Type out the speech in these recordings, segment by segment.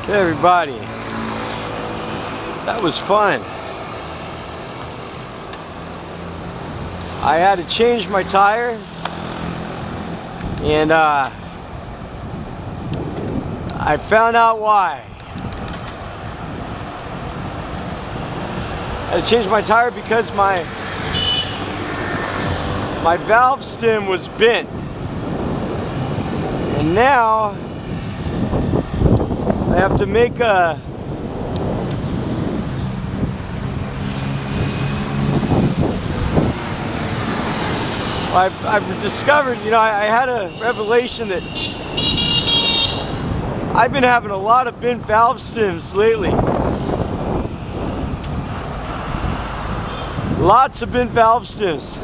Hey everybody, that was fun. I had to change my tire, and I found out why. I had to change my tire because my valve stem was bent, and now I have to make a I've discovered, you know, I had a revelation that I've been having a lot of bent valve stems lately. Lots of bent valve stems.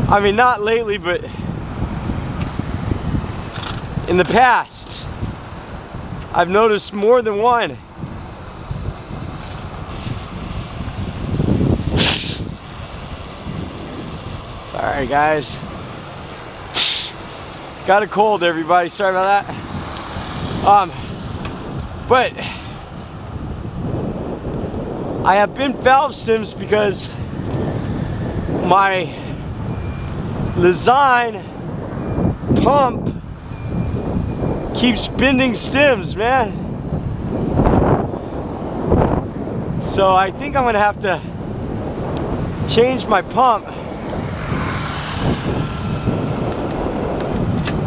I mean, not lately, but in the past. I've noticed more than one. Sorry guys. Got a cold, everybody. Sorry about that. But I have bent valve stems because my Wasnt pump keeps bending stems, man. So I think I'm gonna have to change my pump.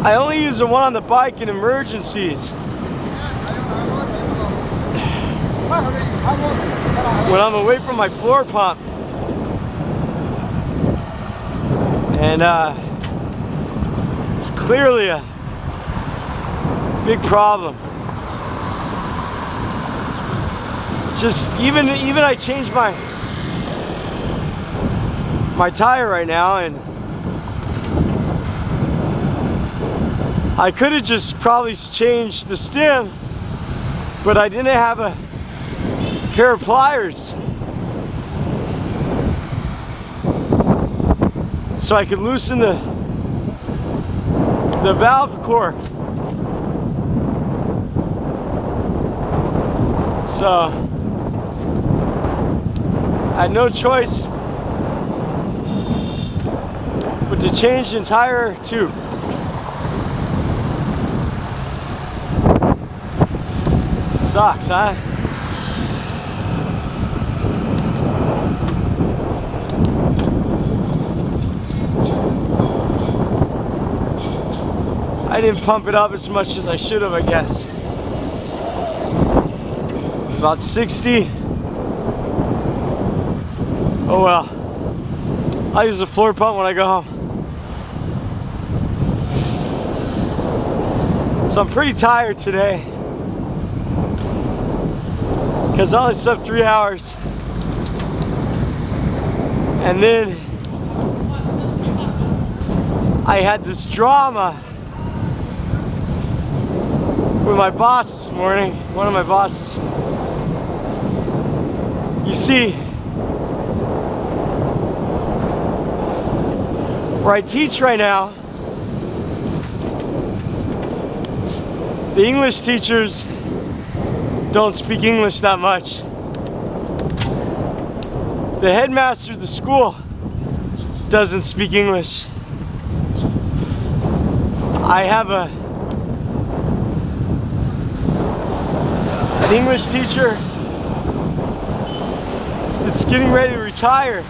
I only use the one on the bike in emergencies. When I'm away from my floor pump. And it's clearly a big problem. Just even I changed my tire right now, and I could have just probably changed the stem, but I didn't have a pair of pliers so I could loosen the valve core. So I had no choice but to change the entire tube. Sucks, huh? I didn't pump it up as much as I should have, I guess. About 60. Oh well. I'll use the floor pump when I go home. So I'm pretty tired today, because I only slept 3 hours. And then I had this drama with my boss this morning, one of my bosses. You see, where I teach right now, the English teachers don't speak English that much. The headmaster of the school doesn't speak English. I have an English teacher that's getting ready to retire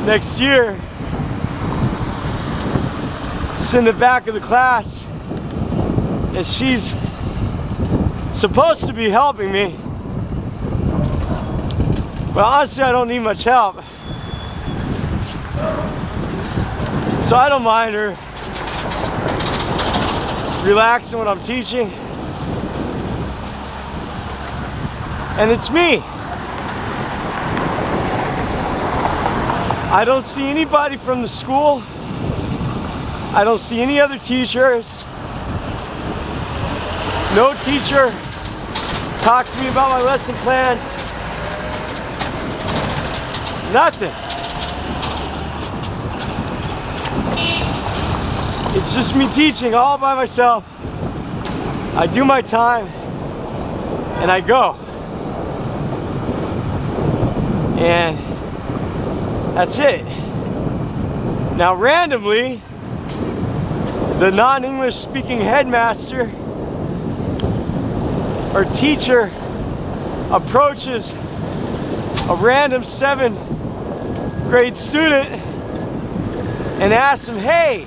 next year. It's in the back of the class, and she's supposed to be helping me, but honestly I don't need much help, so I don't mind her relaxing when I'm teaching. And it's me. I don't see anybody from the school. I don't see any other teachers. No teacher talks to me about my lesson plans. Nothing. It's just me teaching all by myself. I do my time and I go. And that's it. Now randomly, the non-English speaking headmaster or teacher approaches a random 7th grade student and asks him, hey,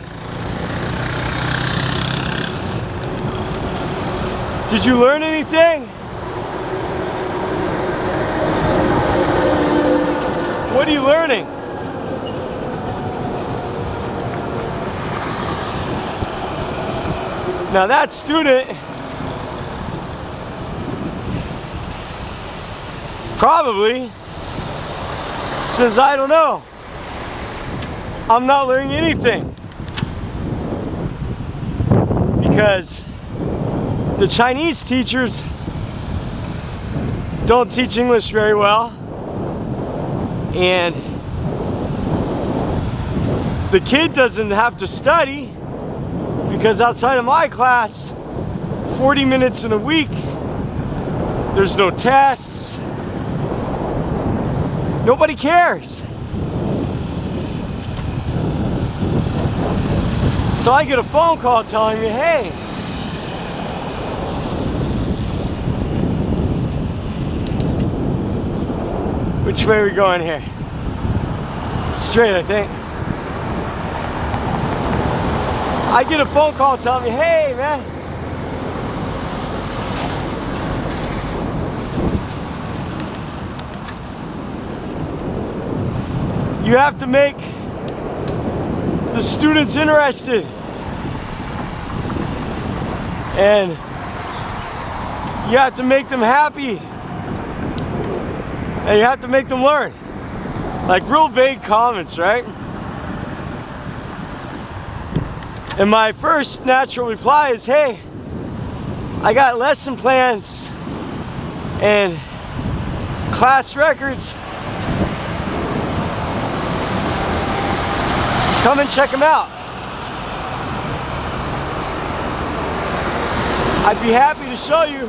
did you learn anything? What are you learning? Now that student probably says, I don't know. I'm not learning anything. Because the Chinese teachers don't teach English very well. And the kid doesn't have to study, because outside of my class, 40 minutes in a week, there's no tests. Nobody cares. So I get a phone call telling me, hey, which way are we going here? Straight, I think. I get a phone call telling me, hey man, you have to make the students interested, and you have to make them happy, and you have to make them learn. Like real vague comments, right? And my first natural reply is, hey, I got lesson plans and class records. Come and check them out. I'd be happy to show you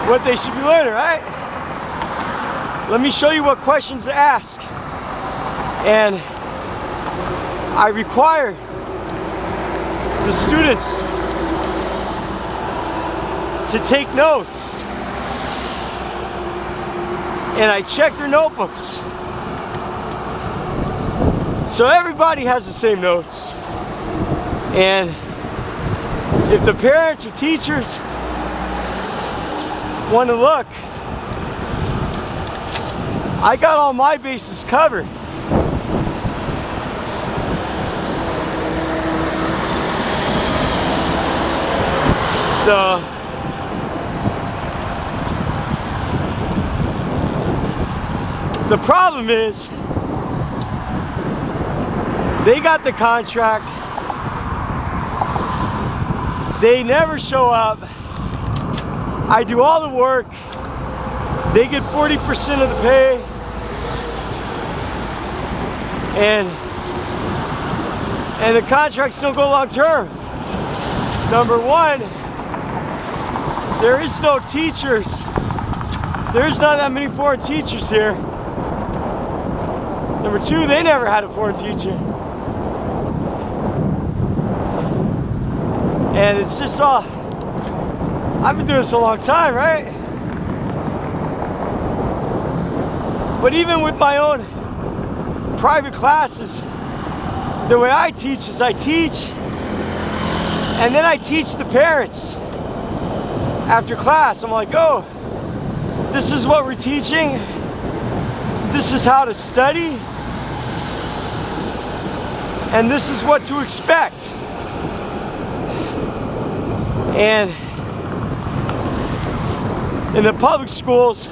what they should be learning, right? Let me show you what questions to ask. And I require the students to take notes. And I check their notebooks. So everybody has the same notes. And if the parents or teachers want to look, I got all my bases covered. So the problem is, they got the contract, they never show up, I do all the work, they get 40% of the pay, and the contracts don't go long term. Number one, there is no teachers. There's not that many foreign teachers here. Number two, they never had a foreign teacher. And it's just all, I've been doing this a long time, right? But even with my own private classes, the way I teach is I teach, and then I teach the parents after class. I'm like, oh, this is what we're teaching. This is how to study. And this is what to expect. And in the public schools,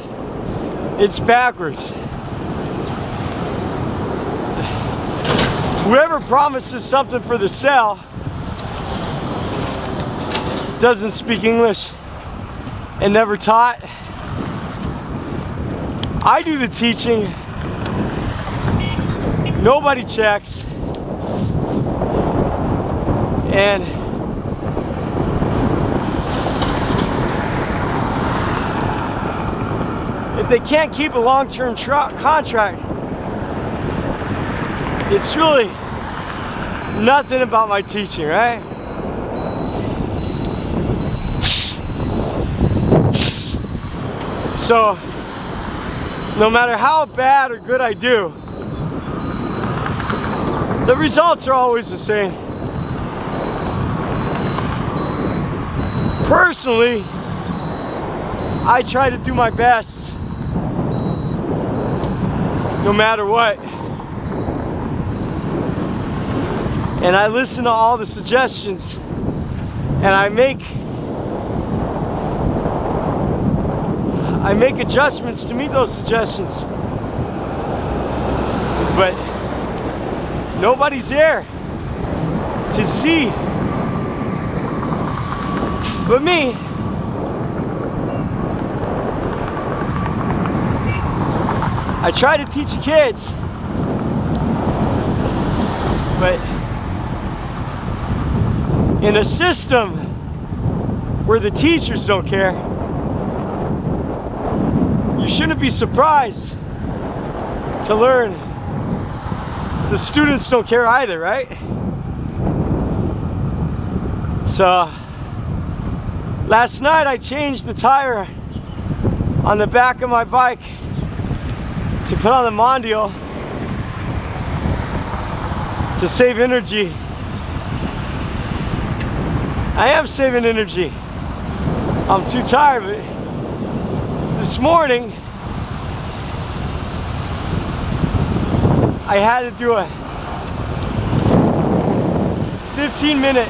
it's backwards. Whoever promises something for the sale doesn't speak English and never taught. I do the teaching. Nobody checks. if they can't keep a long-term contract, it's really nothing about my teaching, right? So, no matter how bad or good I do, the results are always the same. Personally, I try to do my best no matter what. And I listen to all the suggestions, and I make adjustments to meet those suggestions. But nobody's there to see but me. I try to teach the kids, but in a system where the teachers don't care, you shouldn't be surprised to learn the students don't care either, right? So last night I changed the tire on the back of my bike to put on the Mondial to save energy. I am saving energy. I'm too tired, but this morning I had to do a 15-minute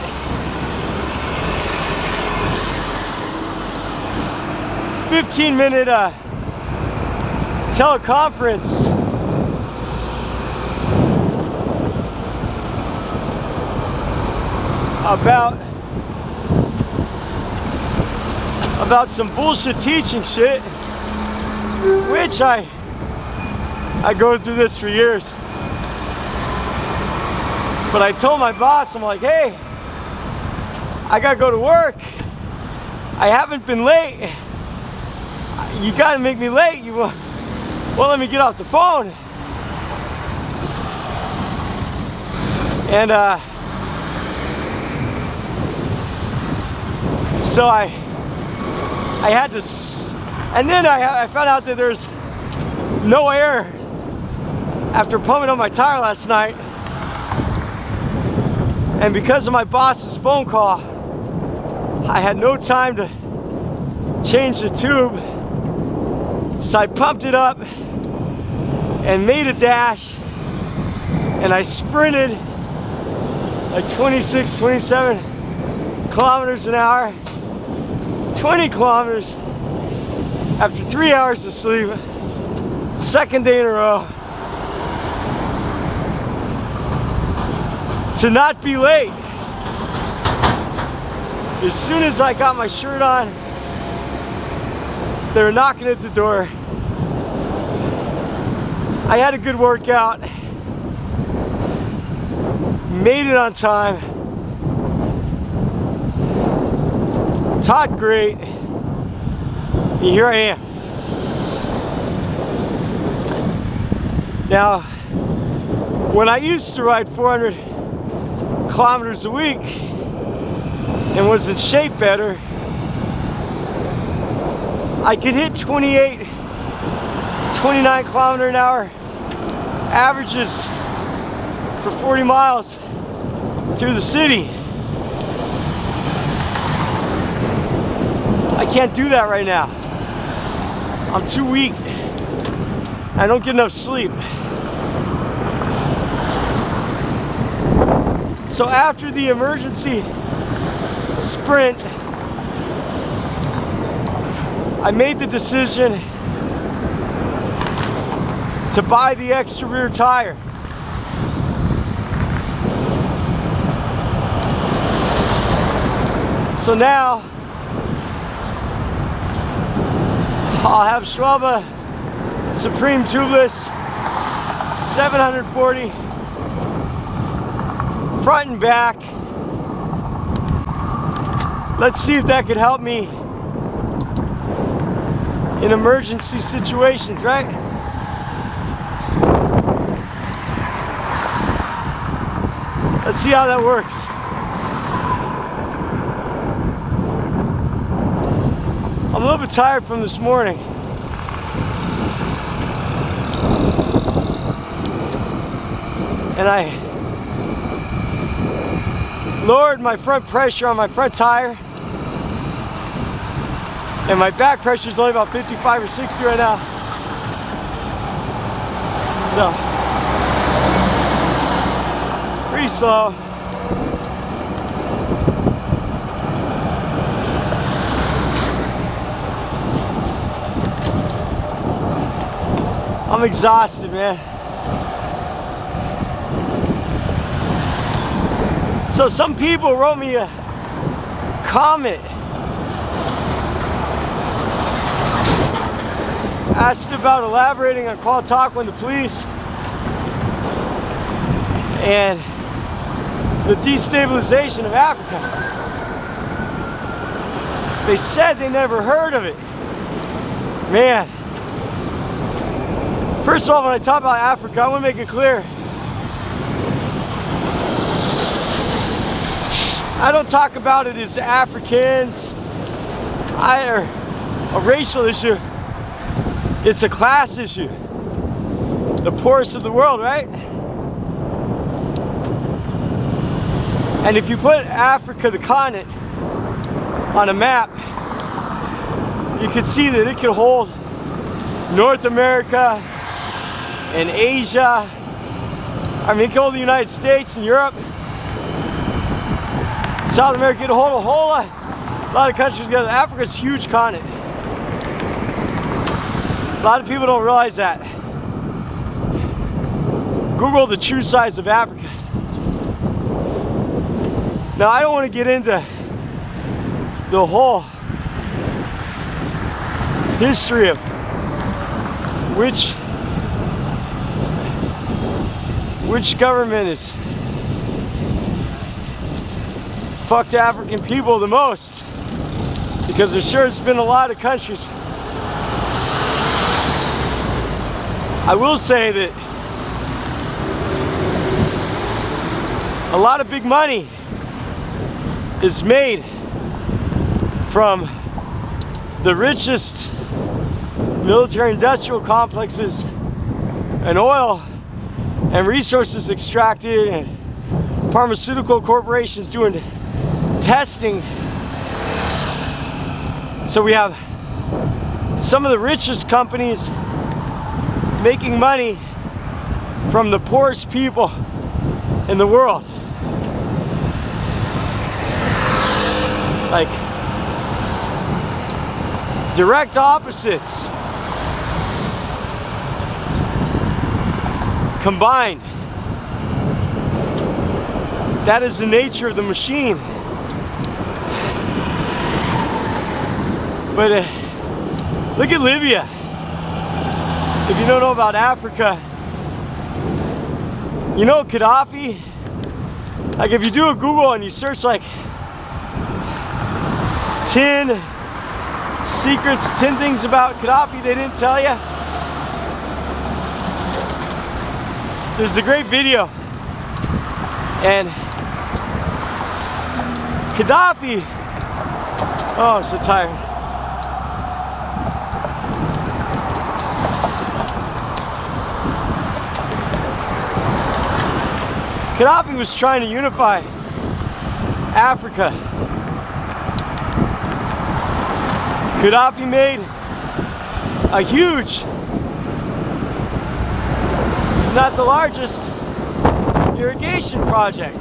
teleconference about some bullshit teaching shit, which I go through this for years. But I told my boss, I'm like, hey, I gotta go to work. I haven't been late. You gotta make me late. You won't let me get off the phone. And so I had to, and then I found out that there's no air after pumping on my tire last night. And because of my boss's phone call, I had no time to change the tube. So I pumped it up and made a dash, and I sprinted like 26, 27 kilometers an hour, 20 kilometers after 3 hours of sleep, second day in a row, to not be late. As soon as I got my shirt on, they were knocking at the door. I had a good workout, made it on time, taught great, and here I am. Now, when I used to ride 400 kilometers a week and was in shape better, I could hit 28, 29 kilometer an hour averages for 40 miles through the city. I can't do that right now. I'm too weak. I don't get enough sleep. So after the emergency sprint, I made the decision to buy the extra rear tire. So now I'll have Schwalbe Supreme Tubeless 740 front and back. Let's see if that could help me in emergency situations, right? Let's see how that works. I'm a little bit tired from this morning. And I lowered my front pressure on my front tire. And my back pressure is only about 55 or 60 right now. So, pretty slow. I'm exhausted, man. So some people wrote me a comment, asked about elaborating on Qual Talk when the police and the destabilization of Africa. They said they never heard of it. Man, first of all, when I talk about Africa, I want to make it clear, I don't talk about it as Africans or a racial issue. It's a class issue. The poorest of the world, right? And if you put Africa, the continent, on a map, you can see that it can hold North America and Asia. I mean, it can hold the United States and Europe. South America can hold a whole lot of countries together. Africa's a huge continent. A lot of people don't realize that. Google the true size of Africa. Now, I don't want to get into the whole history of which government has fucked African people the most, because there sure has been a lot of countries. I will say that a lot of big money is made from the richest military industrial complexes and oil and resources extracted, and pharmaceutical corporations doing testing. So we have some of the richest companies making money from the poorest people in the world. Like, direct opposites combined. That is the nature of the machine. But look at Libya. If you don't know about Africa, you know Gaddafi? Like, if you do a Google and you search like 10 secrets, 10 things about Gaddafi they didn't tell you, there's a great video. And Gaddafi, oh, I'm so tired. Gaddafi was trying to unify Africa. Gaddafi made a huge, not the largest, irrigation project.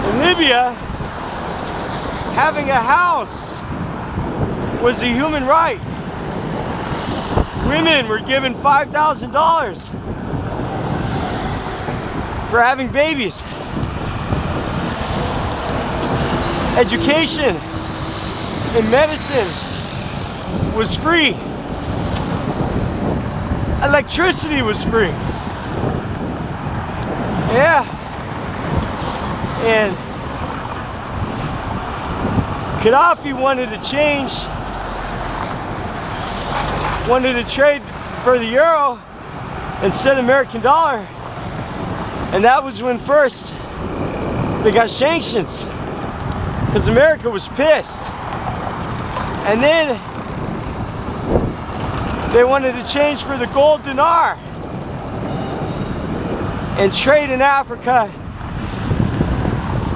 In Libya, having a house was a human right. Women were given $5,000 for having babies. Education and medicine was free. Electricity was free. Yeah. And Gaddafi wanted to change wanted to trade for the euro instead of the American dollar. And that was when first they got sanctions, because America was pissed. And then they wanted to change for the gold dinar and trade in Africa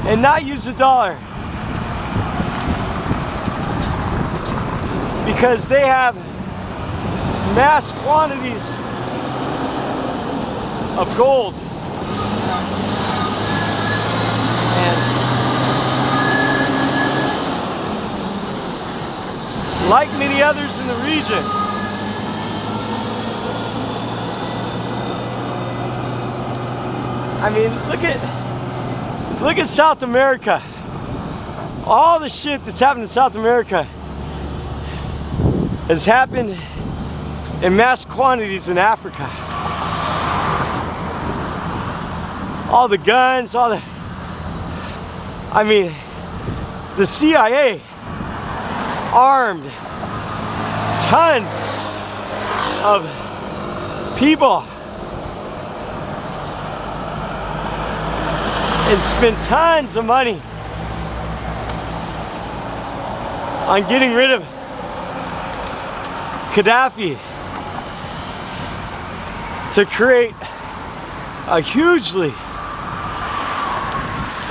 and not use the dollar, because they have mass quantities of gold. And like many others in the region, I mean, look at South America. All the shit that's happened in South America has happened in mass quantities in Africa. All the guns, I mean, the CIA armed tons of people and spent tons of money on getting rid of Gaddafi to create a hugely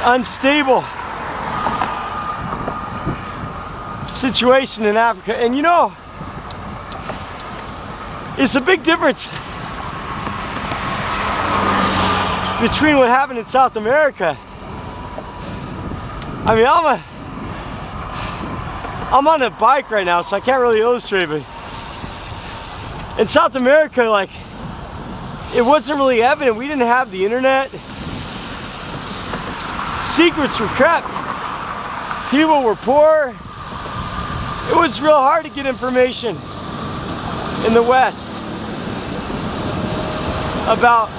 unstable situation in Africa. And you know, it's a big difference between what happened in South America. I mean, I'm on a bike right now, so I can't really illustrate, but in South America, like, it wasn't really evident. We didn't have the internet. Secrets were kept. People were poor. It was real hard to get information in the West about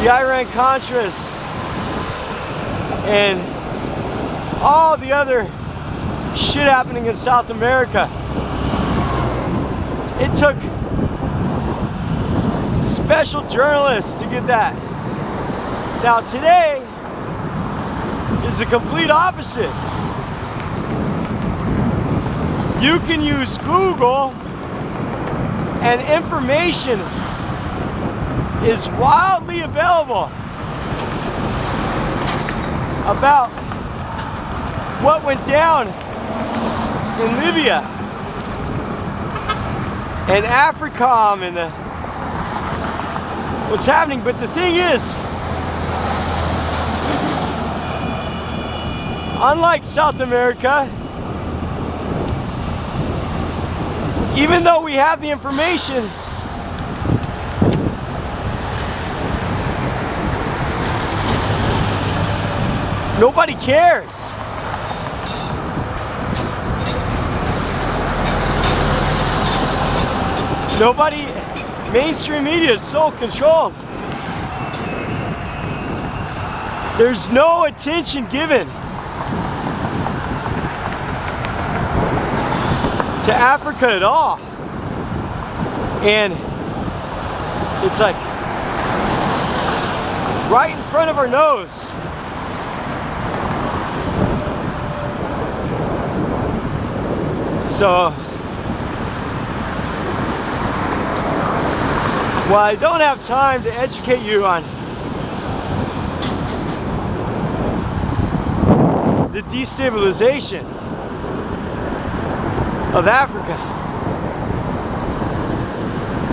the Iran-Contras and all the other shit happening in South America. It took special journalists to get that. Now today is the complete opposite. You can use Google and information is wildly available about what went down in Libya and AFRICOM and what's happening. But the thing is, unlike South America, even though we have the information, nobody cares. Nobody, mainstream media is so controlled. There's no attention given to Africa at all. And it's like right in front of our nose. So, well, I don't have time to educate you on the destabilization of Africa.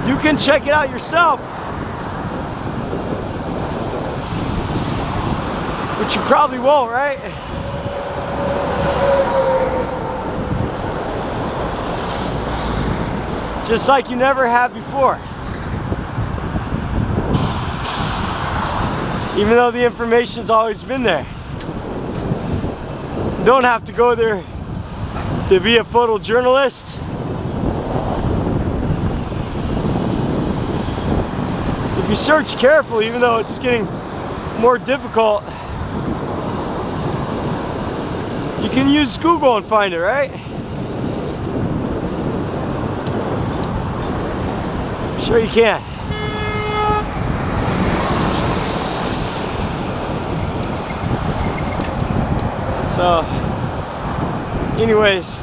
You can check it out yourself, but you probably won't, right? Just like you never have before. Even though the information's always been there. You don't have to go there to be a photojournalist. If you search carefully, even though it's getting more difficult, you can use Google and find it, right? Sure you can. So, anyways,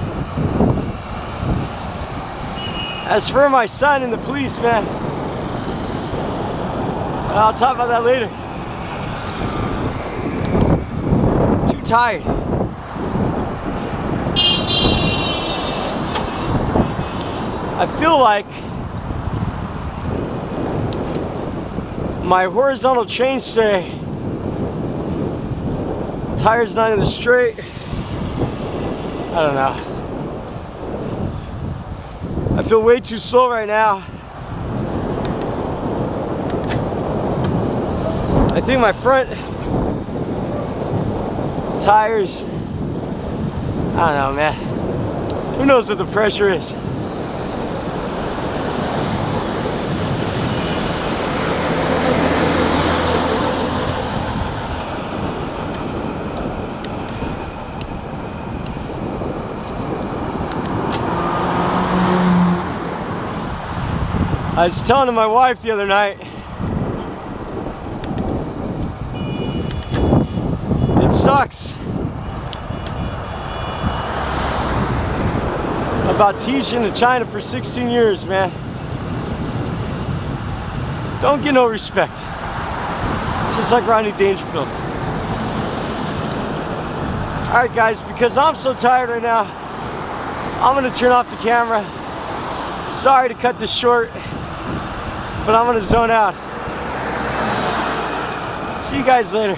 as for my son and the police, man, I'll talk about that later. Too tired. I feel like my horizontal chainstay tire's not in the straight. I don't know. I feel way too slow right now. I think my front tires, I don't know, man. Who knows what the pressure is? I was telling my wife the other night, it sucks about teaching in China for 16 years, man. Don't get no respect. Just like Rodney Dangerfield. Alright guys, because I'm so tired right now, I'm gonna turn off the camera. Sorry to cut this short, but I'm gonna zone out. See you guys later.